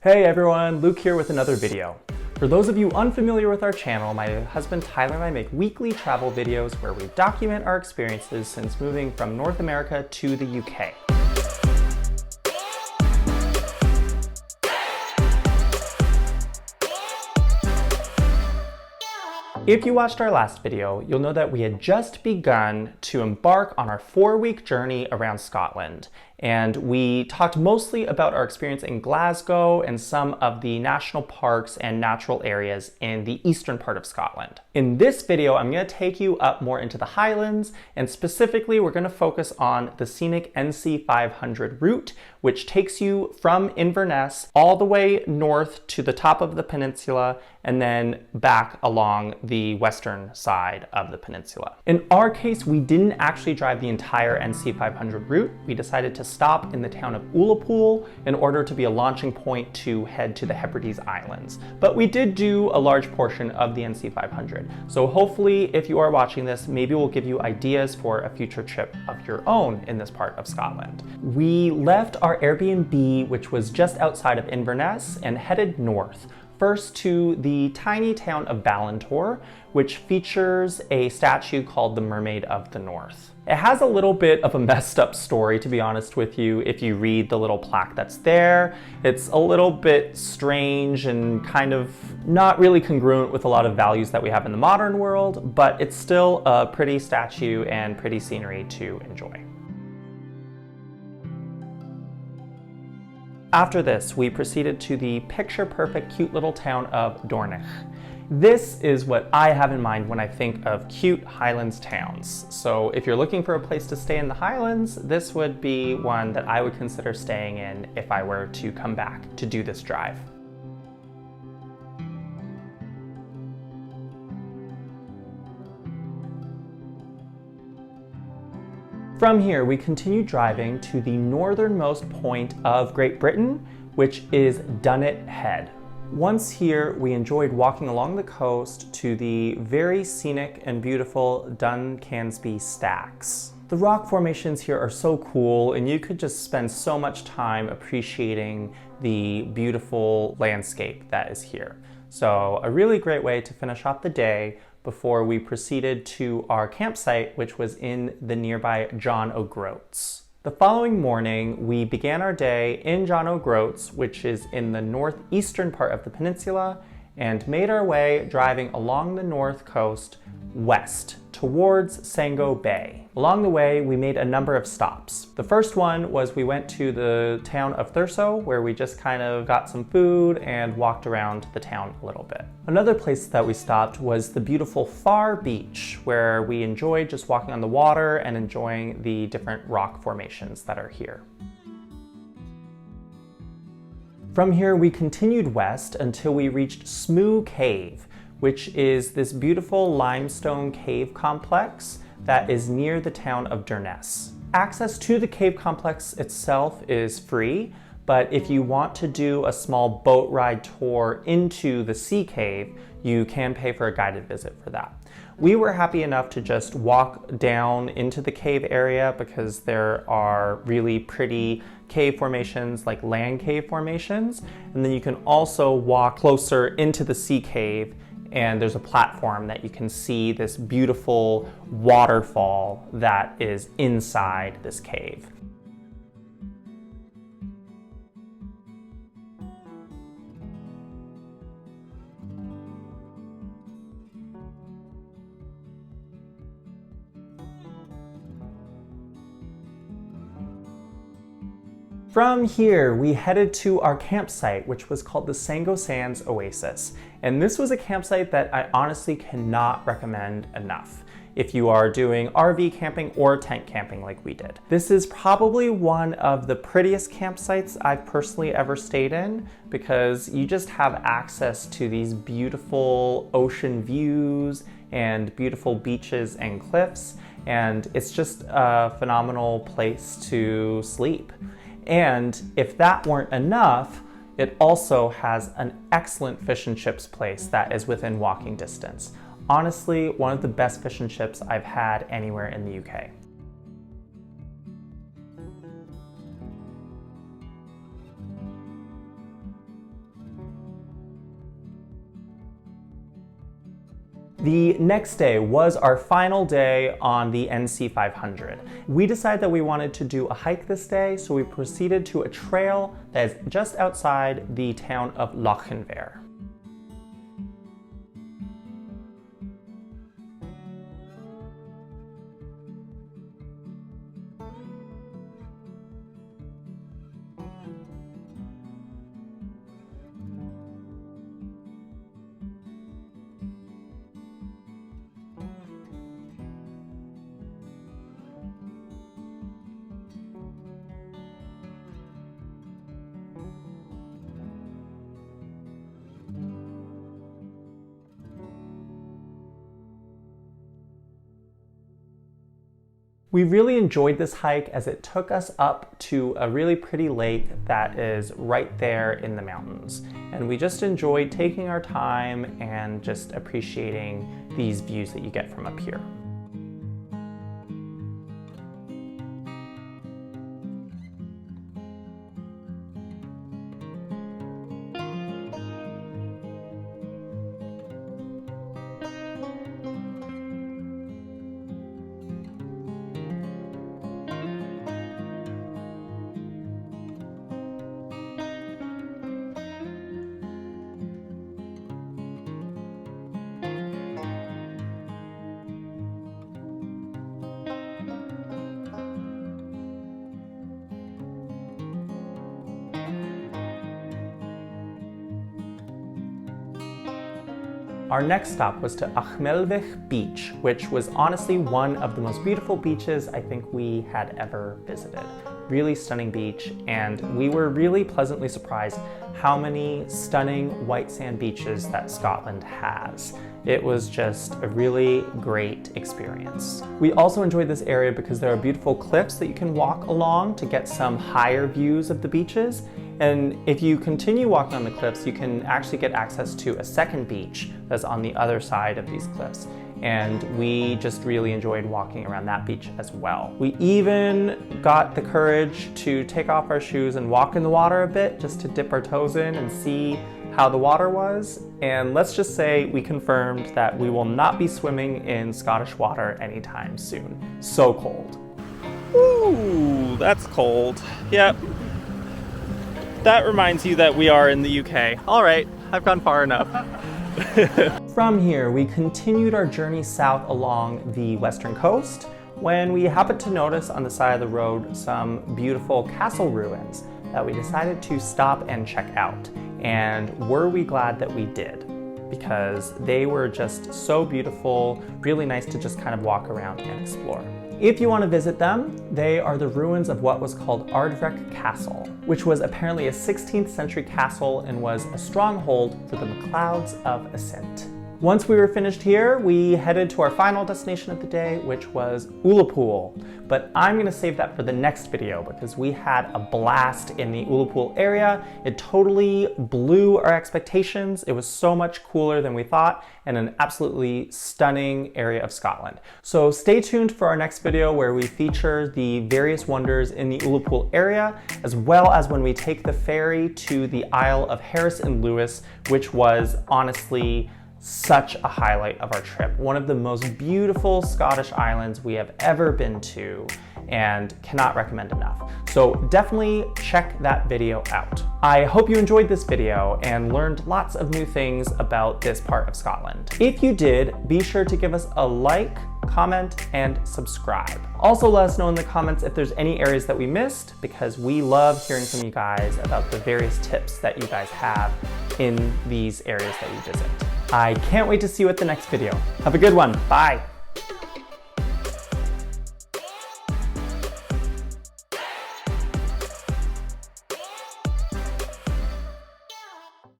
Hey everyone, Luke here with another video. For those of you unfamiliar with our channel, my husband Tyler and I make weekly travel videos where we document our experiences since moving from North America to the UK. If you watched our last video, you'll know that we had just begun to embark on our 4-week journey around Scotland. And we talked mostly about our experience in Glasgow and some of the national parks and natural areas in the eastern part of Scotland. In this video, I'm going to take you up more into the Highlands, and specifically we're going to focus on the scenic NC500 route, which takes you from Inverness all the way north to the top of the peninsula and then back along the western side of the peninsula. In our case, we didn't actually drive the entire NC500 route. We decided to stop in the town of Ullapool in order to be a launching point to head to the Hebrides Islands. But we did do a large portion of the NC500. So hopefully, if you are watching this, maybe we'll give you ideas for a future trip of your own in this part of Scotland. We left our Airbnb, which was just outside of Inverness, and headed north. First to the tiny town of Balintore, which features a statue called the Mermaid of the North. It has a little bit of a messed up story, to be honest with you, if you read the little plaque that's there. It's a little bit strange and kind of not really congruent with a lot of values that we have in the modern world, but it's still a pretty statue and pretty scenery to enjoy. After this, we proceeded to the picture-perfect cute little town of Dornoch. This is what I have in mind when I think of cute Highlands towns. So if you're looking for a place to stay in the Highlands, this would be one that I would consider staying in if I were to come back to do this drive. From here, we continue driving to the northernmost point of Great Britain, which is Dunnet Head. Once here, we enjoyed walking along the coast to the very scenic and beautiful Duncansby stacks. The rock formations here are so cool, and you could just spend so much time appreciating the beautiful landscape that is here. So a really great way to finish off the day before we proceeded to our campsite, which was in the nearby John O'Groats. The following morning, we began our day in John O'Groats, which is in the northeastern part of the peninsula, and made our way driving along the north coast west towards Sango Bay. Along the way, we made a number of stops. The first one was we went to the town of Thurso, where we just kind of got some food and walked around the town a little bit. Another place that we stopped was the beautiful Farr beach, where we enjoyed just walking on the water and enjoying the different rock formations that are here. From here, we continued west until we reached Smoo Cave, which is this beautiful limestone cave complex that is near the town of Inverness. Access to the cave complex itself is free, but if you want to do a small boat ride tour into the sea cave, you can pay for a guided visit for that. We were happy enough to just walk down into the cave area because there are really pretty cave formations, like land cave formations, and then you can also walk closer into the sea cave, and there's a platform that you can see this beautiful waterfall that is inside this cave. From here, we headed to our campsite, which was called the Sango Sands Oasis. And this was a campsite that I honestly cannot recommend enough if you are doing RV camping or tent camping like we did. This is probably one of the prettiest campsites I've personally ever stayed in because you just have access to these beautiful ocean views and beautiful beaches and cliffs, and it's just a phenomenal place to sleep. And if that weren't enough, it also has an excellent fish and chips place that is within walking distance. Honestly, one of the best fish and chips I've had anywhere in the UK. The next day was our final day on the NC500. We decided that we wanted to do a hike this day, so we proceeded to a trail that is just outside the town of Loch. We really enjoyed this hike as it took us up to a really pretty lake that is right there in the mountains. And we just enjoyed taking our time and just appreciating these views that you get from up here. Our next stop was to Achmelvich Beach, which was honestly one of the most beautiful beaches I think we had ever visited. Really stunning beach, and we were really pleasantly surprised how many stunning white sand beaches that Scotland has. It was just a really great experience. We also enjoyed this area because there are beautiful cliffs that you can walk along to get some higher views of the beaches. And if you continue walking on the cliffs, you can actually get access to a second beach that's on the other side of these cliffs. And we just really enjoyed walking around that beach as well. We even got the courage to take off our shoes and walk in the water a bit just to dip our toes in and see how the water was. And let's just say we confirmed that we will not be swimming in Scottish water anytime soon. So cold. Ooh, that's cold. Yep. That reminds you that we are in the UK. All right, I've gone far enough. From here, we continued our journey south along the western coast when we happened to notice on the side of the road some beautiful castle ruins that we decided to stop and check out. And were we glad that we did, because they were just so beautiful, really nice to just kind of walk around and explore. If you want to visit them, they are the ruins of what was called Ardvreck Castle, which was apparently a 16th century castle and was a stronghold for the MacLeods of Ascent. Once we were finished here, we headed to our final destination of the day, which was Ullapool. But I'm going to save that for the next video because we had a blast in the Ullapool area. It totally blew our expectations. It was so much cooler than we thought and an absolutely stunning area of Scotland. So stay tuned for our next video where we feature the various wonders in the Ullapool area, as well as when we take the ferry to the Isle of Harris and Lewis, which was honestly such a highlight of our trip. One of the most beautiful Scottish islands we have ever been to and cannot recommend enough. So definitely check that video out. I hope you enjoyed this video and learned lots of new things about this part of Scotland. If you did, be sure to give us a like, comment, and subscribe. Also let us know in the comments if there's any areas that we missed, because we love hearing from you guys about the various tips that you guys have in these areas that you visit. I can't wait to see you at the next video. Have a good one. Bye.